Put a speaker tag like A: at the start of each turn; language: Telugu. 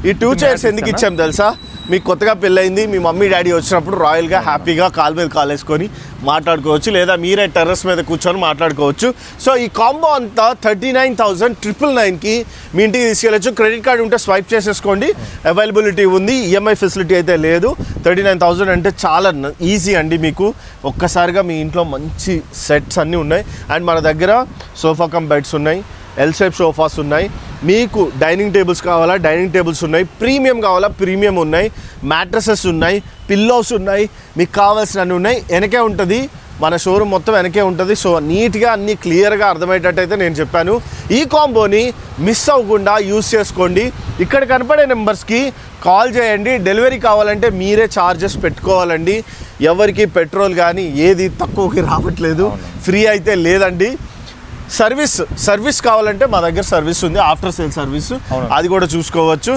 A: ఈ 2 చైర్స్ ఎందుకు ఇచ్చాం తెలుసా? మీకు కొత్తగా పెళ్ళయింది, మీ మమ్మీ డాడీ వచ్చినప్పుడు రాయల్గా హ్యాపీగా కాలు మీద కాలు వేసుకొని మాట్లాడుకోవచ్చు, లేదా మీరే టెర్రస్ మీద కూర్చొని మాట్లాడుకోవచ్చు. సో ఈ కాంబో అంతా 39,999కి మీ ఇంటికి తీసుకెళ్ళచ్చు. క్రెడిట్ కార్డు ఉంటే స్వైప్ చేసేసుకోండి, అవైలబిలిటీ ఉంది. ఈఎంఐ ఫెసిలిటీ అయితే లేదు. 39,000 అంటే చాలా ఈజీ అండి. మీకు ఒక్కసారిగా మీ ఇంట్లో మంచి సెట్స్ అన్నీ ఉన్నాయి. అండ్ మన దగ్గర సోఫా కమ్ బెడ్స్ ఉన్నాయి, ఎల్ షేప్ సోఫాస్ ఉన్నాయి. మీకు డైనింగ్ టేబుల్స్ కావాలా, డైనింగ్ టేబుల్స్ ఉన్నాయి. ప్రీమియం కావాలా, ప్రీమియం ఉన్నాయి. మ్యాట్రసెస్ ఉన్నాయి, పిల్లోస్ ఉన్నాయి. మీకు కావాల్సినవి ఉన్నాయి. వెనకే ఉంటుంది మన షోరూమ్, మొత్తం వెనకే ఉంటుంది. సో నీట్గా అన్నీ క్లియర్గా అర్థమయ్యేటట్టయితే నేను చెప్పాను. ఈ కాంబోని మిస్ అవ్వకుండా యూస్ చేసుకోండి. ఇక్కడ కనపడే నెంబర్స్కి కాల్ చేయండి. డెలివరీ కావాలంటే మీరే ఛార్జెస్ పెట్టుకోవాలండి. ఎవరికి పెట్రోల్ కానీ ఏది తక్కువకి రావట్లేదు, ఫ్రీ అయితే లేదండి. సర్వీస్ కావాలంటే మా దగ్గర సర్వీస్ ఉంది, ఆఫ్టర్ సేల్ సర్వీస్, అది కూడా చూసుకోవచ్చు.